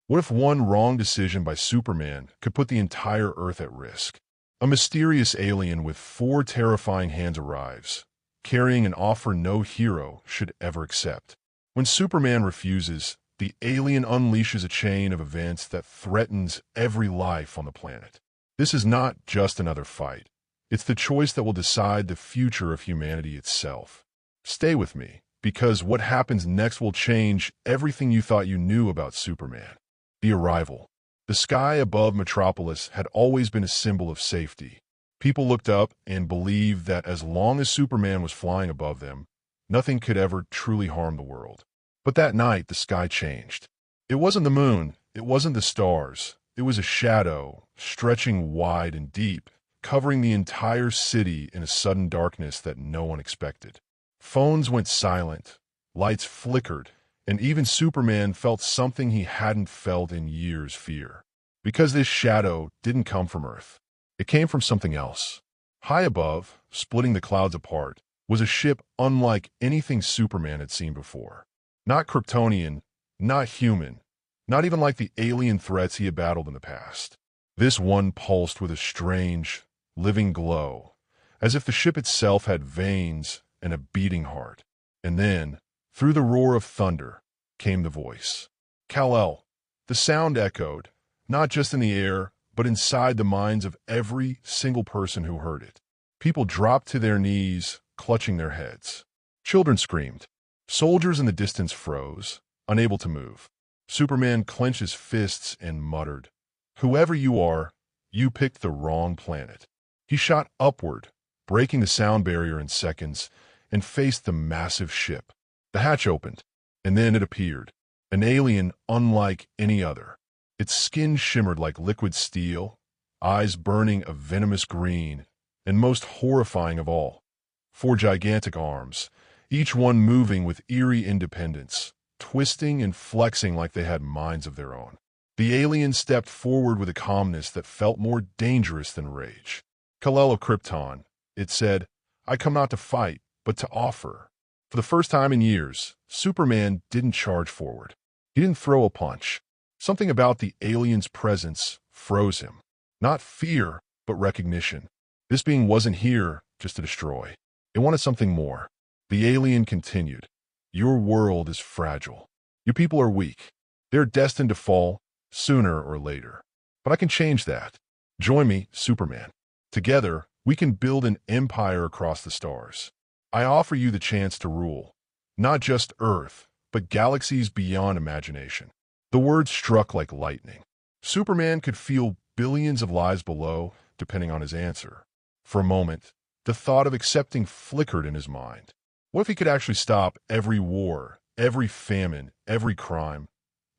What if one wrong decision by Superman could put the entire Earth at risk? A mysterious alien with 4 terrifying hands arrives, carrying an offer no hero should ever accept. When Superman refuses, the alien unleashes a chain of events that threatens every life on the planet. This is not just another fight. It's the choice that will decide the future of humanity itself. Stay with me, because what happens next will change everything you thought you knew about Superman. The arrival. The sky above Metropolis had always been a symbol of safety. People looked up and believed that as long as Superman was flying above them, nothing could ever truly harm the world. But that night, the sky changed. It wasn't the moon, it wasn't the stars. It was a shadow, stretching wide and deep, covering the entire city in a sudden darkness that no one expected. Phones went silent, lights flickered, and even Superman felt something he hadn't felt in years: fear. Because this shadow didn't come from Earth. It came from something else. High above, splitting the clouds apart, was a ship unlike anything Superman had seen before. Not Kryptonian, not human, not even like the alien threats he had battled in the past. This one pulsed with a strange, living glow, as if the ship itself had veins and a beating heart. And then, through the roar of thunder, came the voice. Kal-El. The sound echoed, not just in the air, but inside the minds of every single person who heard it. People dropped to their knees, clutching their heads. Children screamed. Soldiers in the distance froze, unable to move. Superman clenched his fists and muttered, "Whoever you are, you picked the wrong planet." He shot upward, breaking the sound barrier in seconds, and faced the massive ship. The hatch opened, and then it appeared, an alien unlike any other. Its skin shimmered like liquid steel, eyes burning a venomous green, and most horrifying of all, 4 gigantic arms, each one moving with eerie independence, twisting and flexing like they had minds of their own. The alien stepped forward with a calmness that felt more dangerous than rage. "Kal-El of Krypton," it said, "I come not to fight, but to offer." For the first time in years, Superman didn't charge forward. He didn't throw a punch. Something about the alien's presence froze him. Not fear, but recognition. This being wasn't here just to destroy. It wanted something more. The alien continued, "Your world is fragile. Your people are weak. They're destined to fall sooner or later. But I can change that. Join me, Superman. Together, we can build an empire across the stars. I offer you the chance to rule, not just Earth, but galaxies beyond imagination." The words struck like lightning. Superman could feel billions of lives below, depending on his answer. For a moment, the thought of accepting flickered in his mind. What if he could actually stop every war, every famine, every crime?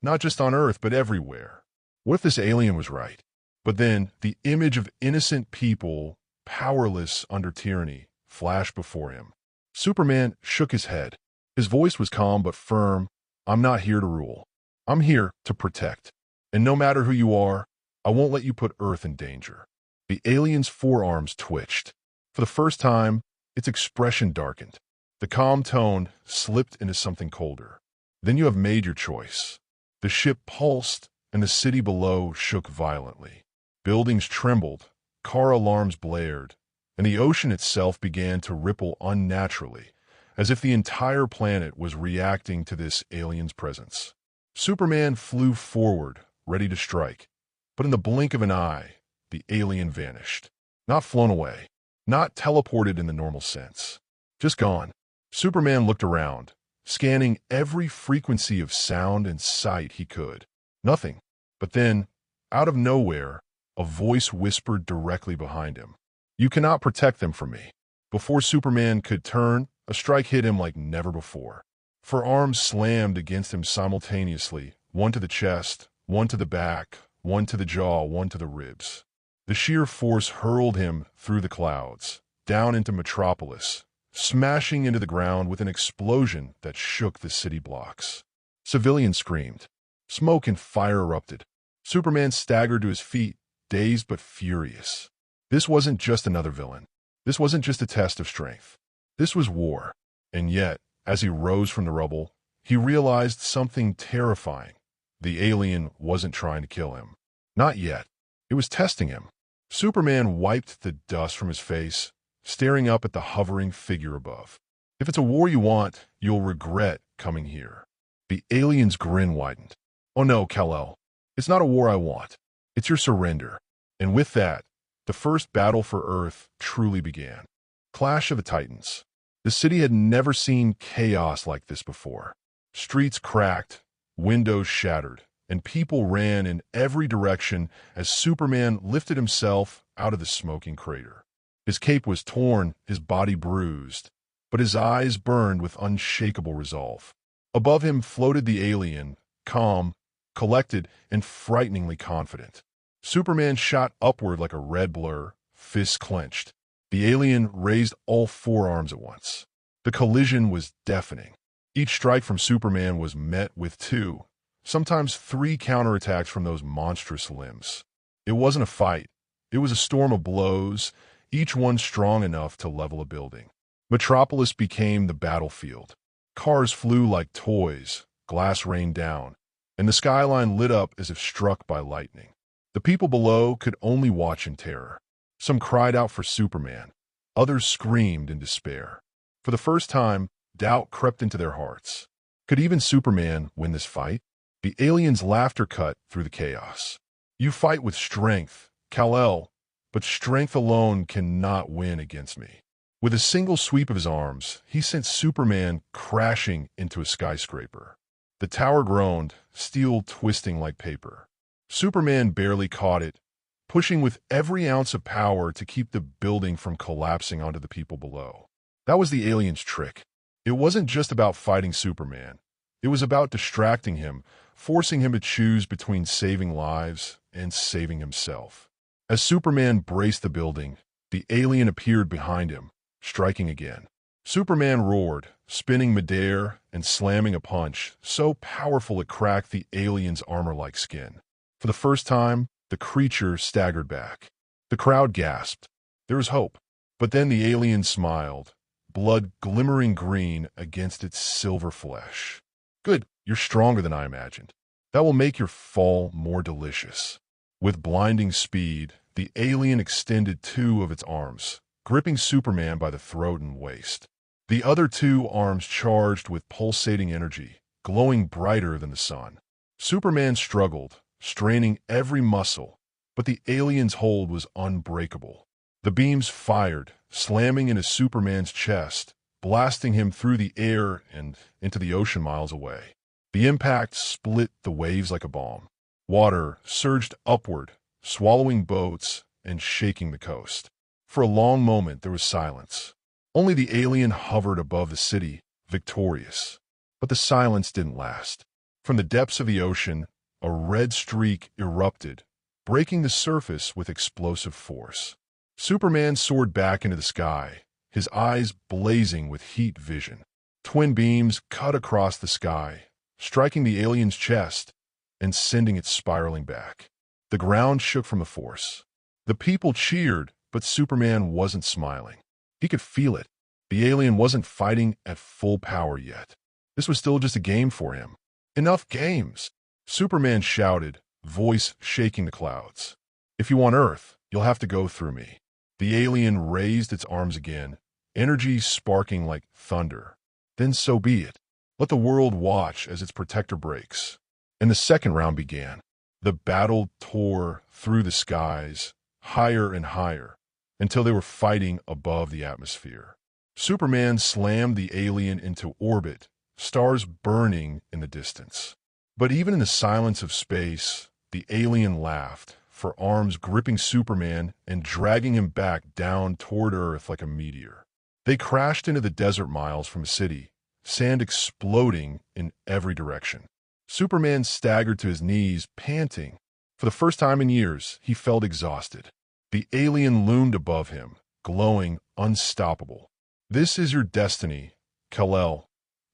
Not just on Earth, but everywhere. What if this alien was right? But then, the image of innocent people, powerless under tyranny, flashed before him. Superman shook his head. His voice was calm but firm. "I'm not here to rule. I'm here to protect. And no matter who you are, I won't let you put Earth in danger." The alien's forearms twitched. For the first time, its expression darkened. The calm tone slipped into something colder. "Then you have made your choice." The ship pulsed, and the city below shook violently. Buildings trembled, car alarms blared, and the ocean itself began to ripple unnaturally, as if the entire planet was reacting to this alien's presence. Superman flew forward, ready to strike, but in the blink of an eye, the alien vanished. Not flown away, not teleported in the normal sense. Just gone. Superman looked around, scanning every frequency of sound and sight he could. Nothing. But then, out of nowhere, a voice whispered directly behind him, "You cannot protect them from me." Before Superman could turn, a strike hit him like never before. 4 arms slammed against him simultaneously, one to the chest, one to the back, one to the jaw, one to the ribs. The sheer force hurled him through the clouds, down into Metropolis, smashing into the ground with an explosion that shook the city blocks. Civilians screamed. Smoke and fire erupted. Superman staggered to his feet, dazed but furious. This wasn't just another villain. This wasn't just a test of strength. This was war. And yet, as he rose from the rubble, he realized something terrifying. The alien wasn't trying to kill him. Not yet. It was testing him. Superman wiped the dust from his face, staring up at the hovering figure above. If it's a war you want, you'll regret coming here. The alien's grin widened. Oh no, Kal-El. It's not a war I want. It's your surrender. And with that, the first battle for Earth truly began. Clash of the Titans. The city had never seen chaos like this before. Streets cracked, windows shattered, and people ran in every direction as Superman lifted himself out of the smoking crater. His cape was torn, his body bruised, but his eyes burned with unshakable resolve. Above him floated the alien, calm, collected, and frighteningly confident. Superman shot upward like a red blur, fists clenched. The alien raised all four arms at once. The collision was deafening. Each strike from Superman was met with two, sometimes three counterattacks from those monstrous limbs. It wasn't a fight. It was a storm of blows, each one strong enough to level a building. Metropolis became the battlefield. Cars flew like toys, glass rained down, and the skyline lit up as if struck by lightning. The people below could only watch in terror. Some cried out for Superman. Others screamed in despair. For the first time, doubt crept into their hearts. Could even Superman win this fight? The alien's laughter cut through the chaos. You fight with strength, Kal-El, but strength alone cannot win against me. With a single sweep of his arms, he sent Superman crashing into a skyscraper. The tower groaned, steel twisting like paper. Superman barely caught it, pushing with every ounce of power to keep the building from collapsing onto the people below. That was the alien's trick. It wasn't just about fighting Superman. It was about distracting him, forcing him to choose between saving lives and saving himself. As Superman braced the building, the alien appeared behind him, striking again. Superman roared, spinning midair and slamming a punch so powerful it cracked the alien's armor-like skin. For the first time, the creature staggered back. The crowd gasped. There was hope. But then the alien smiled, blood glimmering green against its silver flesh. Good, you're stronger than I imagined. That will make your fall more delicious. With blinding speed, the alien extended two of its arms, gripping Superman by the throat and waist. The other two arms charged with pulsating energy, glowing brighter than the sun. Superman struggled, straining every muscle, but the alien's hold was unbreakable. The beams fired, slamming into Superman's chest, blasting him through the air and into the ocean miles away. The impact split the waves like a bomb. Water surged upward, swallowing boats and shaking the coast. For a long moment there was silence. Only the alien hovered above the city, victorious. But the silence didn't last. From the depths of the ocean, a red streak erupted, breaking the surface with explosive force. Superman soared back into the sky, his eyes blazing with heat vision. Twin beams cut across the sky, striking the alien's chest and sending it spiraling back. The ground shook from the force. The people cheered, but Superman wasn't smiling. He could feel it. The alien wasn't fighting at full power yet. This was still just a game for him. Enough games! Superman shouted, voice shaking the clouds. If you want Earth, you'll have to go through me. The alien raised its arms again, energy sparking like thunder. Then so be it. Let the world watch as its protector breaks. And the second round began. The battle tore through the skies, higher and higher, until they were fighting above the atmosphere. Superman slammed the alien into orbit, stars burning in the distance. But even in the silence of space, the alien laughed, for arms gripping Superman and dragging him back down toward Earth like a meteor. They crashed into the desert miles from the city, sand exploding in every direction. Superman staggered to his knees, panting. For the first time in years, he felt exhausted. The alien loomed above him, glowing unstoppable. This is your destiny, Kal-El.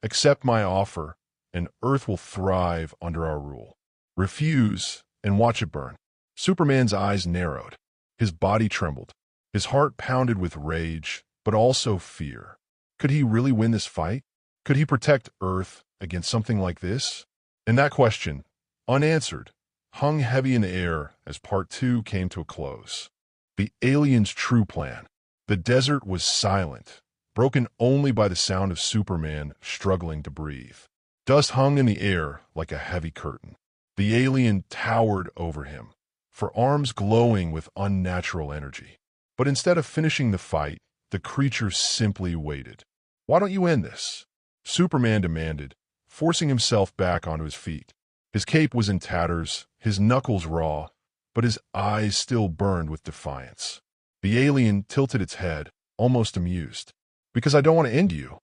Accept my offer, and Earth will thrive under our rule. Refuse, and watch it burn. Superman's eyes narrowed. His body trembled. His heart pounded with rage, but also fear. Could he really win this fight? Could he protect Earth against something like this? And that question, unanswered, hung heavy in the air as Part 2 came to a close. The alien's true plan. The desert was silent, broken only by the sound of Superman struggling to breathe. Dust hung in the air like a heavy curtain. The alien towered over him, for arms glowing with unnatural energy. But instead of finishing the fight, the creature simply waited. "Why don't you end this?" Superman demanded, forcing himself back onto his feet. His cape was in tatters, his knuckles raw, but his eyes still burned with defiance. The alien tilted its head, almost amused. "Because I don't want to end you,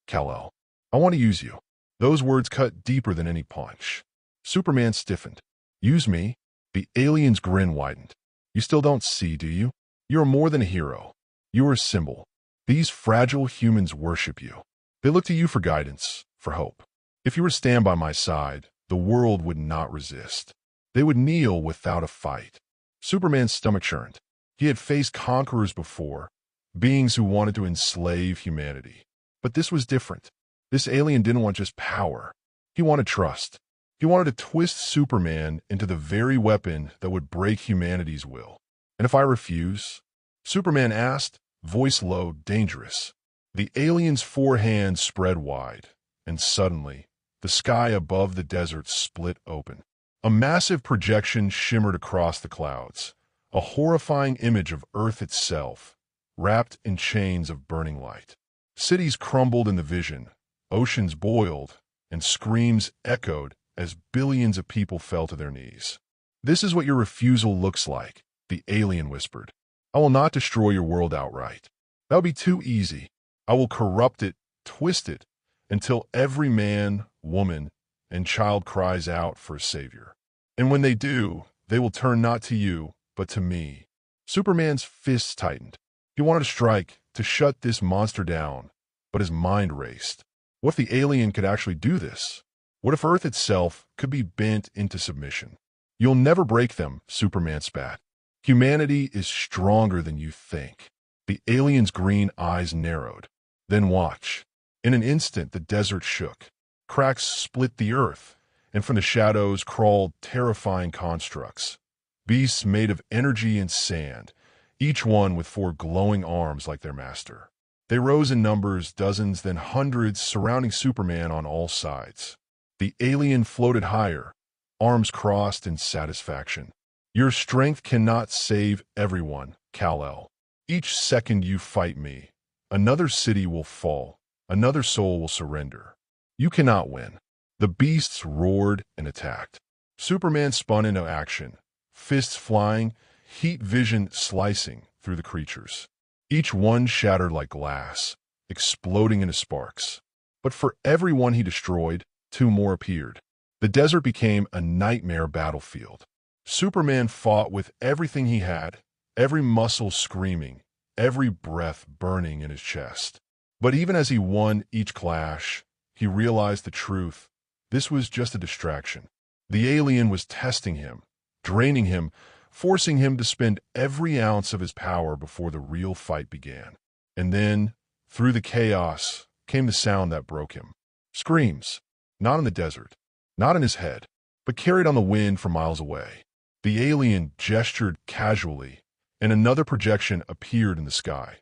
Kal-El. I want to use you." Those words cut deeper than any punch. Superman stiffened. "Use me?" The alien's grin widened. "You still don't see, do you? You are more than a hero. You are a symbol. These fragile humans worship you. They look to you for guidance, for hope. If you were to stand by my side, the world would not resist. They would kneel without a fight." Superman's stomach churned. He had faced conquerors before, beings who wanted to enslave humanity. But this was different. This alien didn't want just power. He wanted trust. He wanted to twist Superman into the very weapon that would break humanity's will. "And if I refuse?" Superman asked, voice low, dangerous. The alien's four hands spread wide, and suddenly, the sky above the desert split open. A massive projection shimmered across the clouds, a horrifying image of Earth itself, wrapped in chains of burning light. Cities crumbled in the vision, oceans boiled, and screams echoed as billions of people fell to their knees. "This is what your refusal looks like," the alien whispered. "I will not destroy your world outright. That would be too easy. I will corrupt it, twist it, until every man, woman, and child cries out for a savior. And when they do, they will turn not to you, but to me." Superman's fists tightened. He wanted to strike, to shut this monster down, but his mind raced. What if the alien could actually do this? What if Earth itself could be bent into submission? "You'll never break them," Superman spat. "Humanity is stronger than you think." The alien's green eyes narrowed. "Then watch." In an instant, the desert shook. Cracks split the earth, and from the shadows crawled terrifying constructs. Beasts made of energy and sand, each one with four glowing arms like their master. They rose in numbers, dozens, then hundreds, surrounding Superman on all sides. The alien floated higher, arms crossed in satisfaction. "Your strength cannot save everyone, Kal-El. Each second you fight me, another city will fall, another soul will surrender. You cannot win." The beasts roared and attacked. Superman spun into action, fists flying, heat vision slicing through the creatures. Each one shattered like glass, exploding into sparks. But for every one he destroyed, two more appeared. The desert became a nightmare battlefield. Superman fought with everything he had, every muscle screaming, every breath burning in his chest. But even as he won each clash, he realized the truth. This was just a distraction. The alien was testing him, draining him, forcing him to spend every ounce of his power before the real fight began. And then, through the chaos, came the sound that broke him. Screams, not in the desert, not in his head, but carried on the wind from miles away. The alien gestured casually, and another projection appeared in the sky,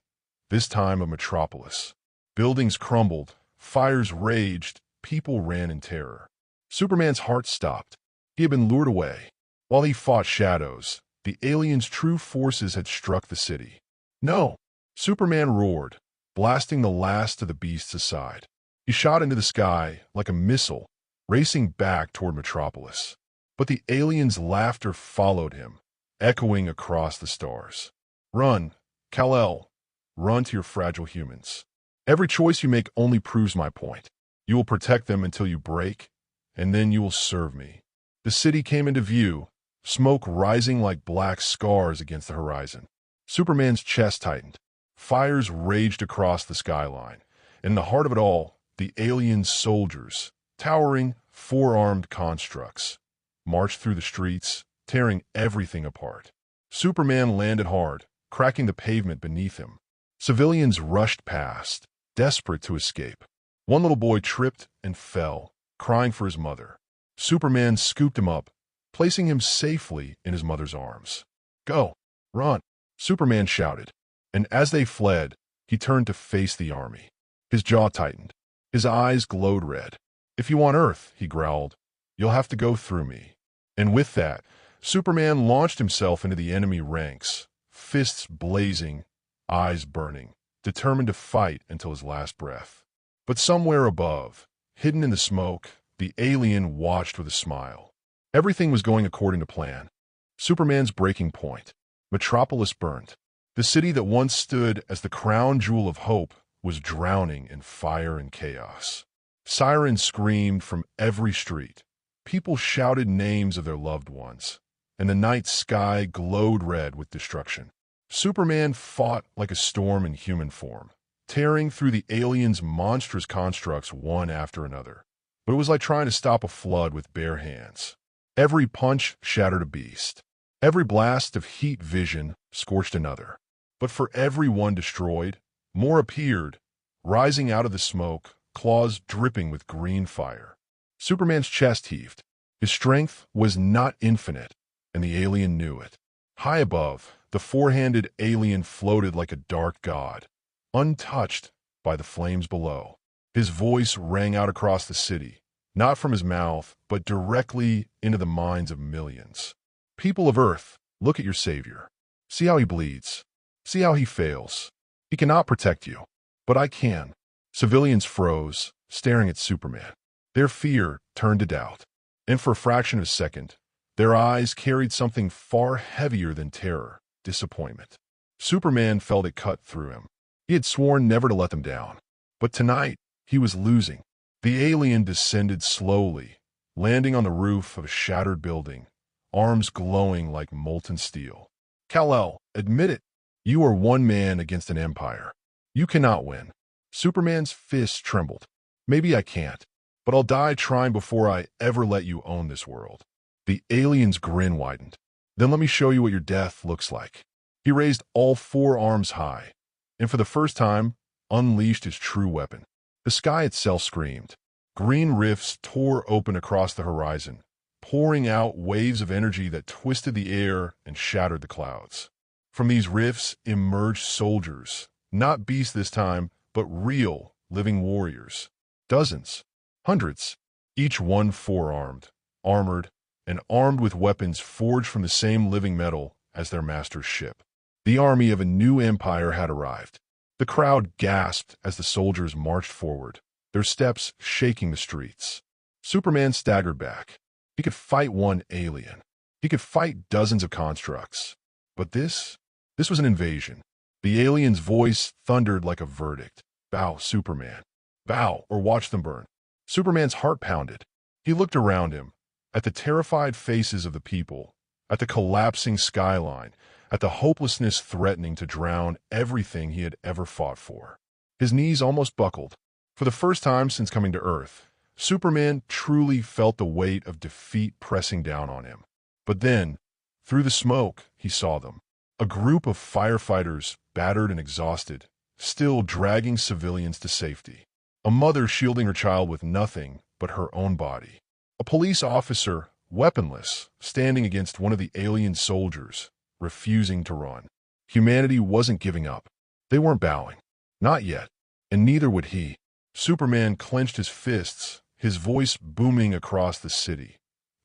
this time a metropolis. Buildings crumbled, fires raged, people ran in terror. Superman's heart stopped. He had been lured away. While he fought shadows, the alien's true forces had struck the city. "No!" Superman roared, blasting the last of the beasts aside. He shot into the sky like a missile, racing back toward Metropolis. But the alien's laughter followed him, echoing across the stars. "Run, Kal-El, run to your fragile humans. Every choice you make only proves my point. You will protect them until you break, and then you will serve me." The city came into view, smoke rising like black scars against the horizon. Superman's chest tightened. Fires raged across the skyline. In the heart of it all, the alien soldiers, towering, four-armed constructs, marched through the streets, tearing everything apart. Superman landed hard, cracking the pavement beneath him. Civilians rushed past, desperate to escape. One little boy tripped and fell, crying for his mother. Superman scooped him up, placing him safely in his mother's arms. "Go! Run!" Superman shouted, and as they fled, he turned to face the army. His jaw tightened. His eyes glowed red. "If you want Earth," he growled, "you'll have to go through me." And with that, Superman launched himself into the enemy ranks, fists blazing, eyes burning, determined to fight until his last breath. But somewhere above, hidden in the smoke, the alien watched with a smile. Everything was going according to plan. Superman's breaking point. Metropolis burnt. The city that once stood as the crown jewel of hope was drowning in fire and chaos. Sirens screamed from every street. People shouted names of their loved ones, and the night sky glowed red with destruction. Superman fought like a storm in human form, tearing through the aliens' monstrous constructs one after another. But it was like trying to stop a flood with bare hands. Every punch shattered a beast. Every blast of heat vision scorched another. But for every one destroyed, more appeared, rising out of the smoke, claws dripping with green fire. Superman's chest heaved. His strength was not infinite, and the alien knew it. High above, the four-handed alien floated like a dark god, untouched by the flames below. His voice rang out across the city, not from his mouth, but directly into the minds of millions. "People of Earth, look at your savior. See how he bleeds. See how he fails. He cannot protect you, but I can." Civilians froze, staring at Superman. Their fear turned to doubt, and for a fraction of a second, their eyes carried something far heavier than terror, disappointment. Superman felt it cut through him. He had sworn never to let them down, but tonight he was losing. The alien descended slowly, landing on the roof of a shattered building, arms glowing like molten steel. "Kal-El, admit it. You are one man against an empire. You cannot win." Superman's fists trembled. "Maybe I can't, but I'll die trying before I ever let you own this world." The alien's grin widened. "Then let me show you what your death looks like." He raised all four arms high, and for the first time, unleashed his true weapon. The sky itself screamed. Green rifts tore open across the horizon, pouring out waves of energy that twisted the air and shattered the clouds. From these rifts emerged soldiers, not beasts this time, but real, living warriors. Dozens, hundreds, each one four-armed, armored, and armed with weapons forged from the same living metal as their master's ship. The army of a new empire had arrived. The crowd gasped as the soldiers marched forward, their steps shaking the streets. Superman staggered back. He could fight one alien. He could fight dozens of constructs. But this was an invasion. The alien's voice thundered like a verdict. "Bow, Superman. Bow, or watch them burn." Superman's heart pounded. He looked around him, at the terrified faces of the people, at the collapsing skyline, at the hopelessness threatening to drown everything he had ever fought for. His knees almost buckled. For the first time since coming to Earth, Superman truly felt the weight of defeat pressing down on him. But then, through the smoke, he saw them. A group of firefighters, battered and exhausted, still dragging civilians to safety. A mother shielding her child with nothing but her own body. A police officer, weaponless, standing against one of the alien soldiers, refusing to run. Humanity wasn't giving up. They weren't bowing. Not yet. And neither would he. Superman clenched his fists, his voice booming across the city.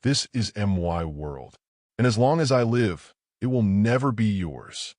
"This is MY world. And as long as I live, it will never be yours."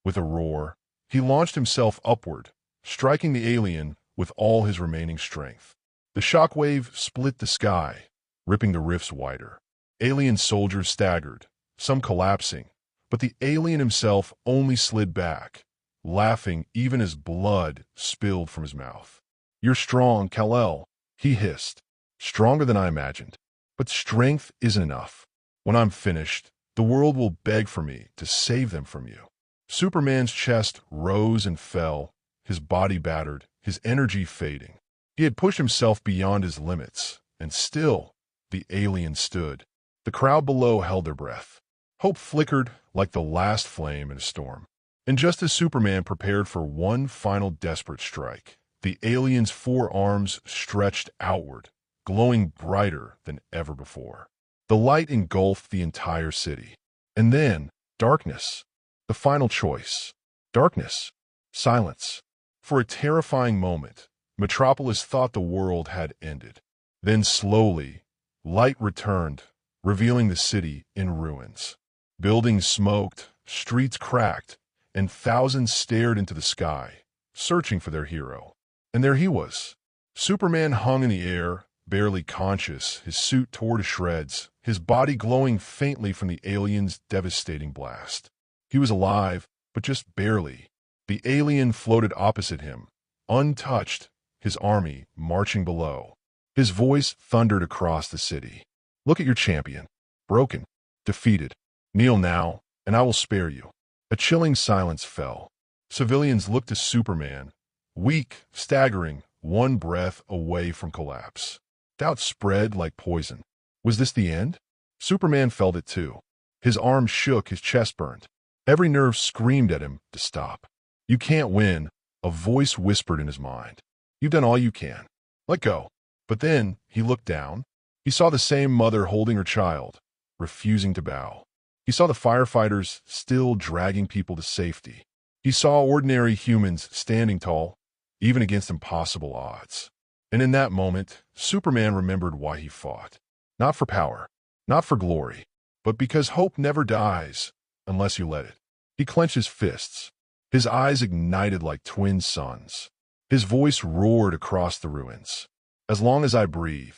With a roar, he launched himself upward, striking the alien with all his remaining strength. The shockwave split the sky, ripping the rifts wider. Alien soldiers staggered, some collapsing, but the alien himself only slid back, laughing even as blood spilled from his mouth. "You're strong, Kal-El," he hissed. "Stronger than I imagined. But strength isn't enough. When I'm finished, the world will beg for me to save them from you." Superman's chest rose and fell, his body battered, his energy fading. He had pushed himself beyond his limits, and still, the alien stood. The crowd below held their breath. Hope flickered like the last flame in a storm. And just as Superman prepared for one final desperate strike, the alien's four arms stretched outward, glowing brighter than ever before. The light engulfed the entire city. And then, darkness. The final choice. Darkness. Silence. For a terrifying moment, Metropolis thought the world had ended. Then slowly, light returned, revealing the city in ruins. Buildings smoked, streets cracked, and thousands stared into the sky, searching for their hero. And there he was. Superman hung in the air, barely conscious, his suit tore to shreds, his body glowing faintly from the alien's devastating blast. He was alive, but just barely. The alien floated opposite him, untouched, his army marching below. His voice thundered across the city. "Look at your champion. Broken. Defeated. Kneel now, and I will spare you." A chilling silence fell. Civilians looked to Superman, weak, staggering, one breath away from collapse. Doubt spread like poison. Was this the end? Superman felt it too. His arms shook, his chest burned. Every nerve screamed at him to stop. "You can't win," a voice whispered in his mind. "You've done all you can. Let go." But then he looked down. He saw the same mother holding her child, refusing to bow. He saw the firefighters still dragging people to safety. He saw ordinary humans standing tall, even against impossible odds. And in that moment, Superman remembered why he fought. Not for power, not for glory, but because hope never dies unless you let it. He clenched his fists. His eyes ignited like twin suns. His voice roared across the ruins. "As long as I breathe,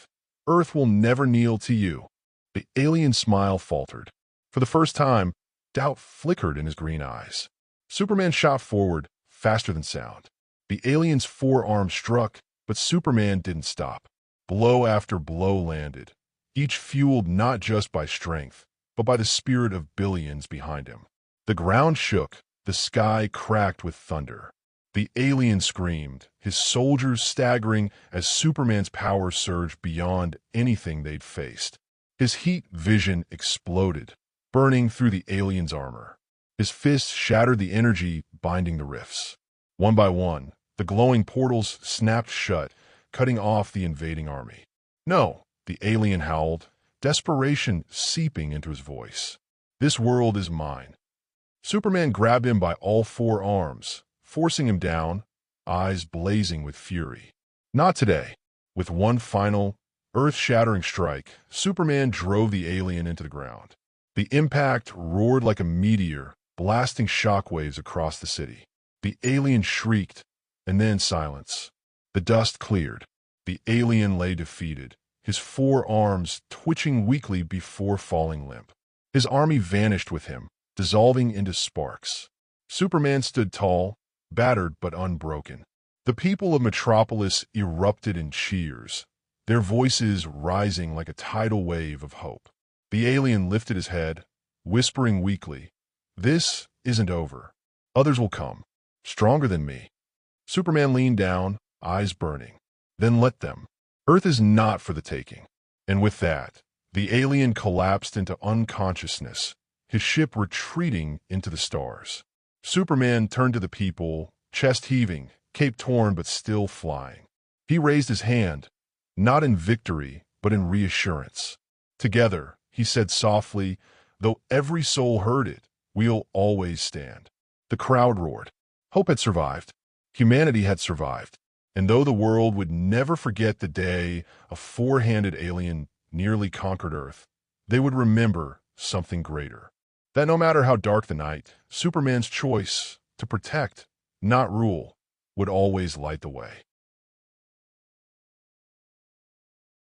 Earth will never kneel to you." The alien smile faltered. For the first time, doubt flickered in his green eyes. Superman shot forward, faster than sound. The alien's forearm struck, but Superman didn't stop. Blow after blow landed, each fueled not just by strength, but by the spirit of billions behind him. The ground shook, the sky cracked with thunder. The alien screamed, his soldiers staggering as Superman's power surged beyond anything they'd faced. His heat vision exploded, burning through the alien's armor. His fists shattered the energy binding the rifts. One by one, the glowing portals snapped shut, cutting off the invading army. "No," the alien howled, desperation seeping into his voice. "This world is mine." Superman grabbed him by all four arms, forcing him down, eyes blazing with fury. Not today. With one final, earth-shattering strike, Superman drove the alien into the ground. The impact roared like a meteor, blasting shockwaves across the city. The alien shrieked, and then silence. The dust cleared. The alien lay defeated, his four arms twitching weakly before falling limp. His army vanished with him, dissolving into sparks. Superman stood tall, battered but unbroken. The people of Metropolis erupted in cheers, their voices rising like a tidal wave of hope. The alien lifted his head, whispering weakly, "This isn't over. Others will come, stronger than me." Superman leaned down, eyes burning. "Then let them. Earth is not for the taking." And with that, the alien collapsed into unconsciousness, his ship retreating into the stars. Superman turned to the people, chest heaving, cape torn but still flying. He raised his hand, not in victory, but in reassurance. "Together," he said softly, "though every soul heard it, we'll always stand." The crowd roared. Hope had survived. Humanity had survived. And though the world would never forget the day a four-handed alien nearly conquered Earth, they would remember something greater. That no matter how dark the night, Superman's choice to protect, not rule, would always light the way.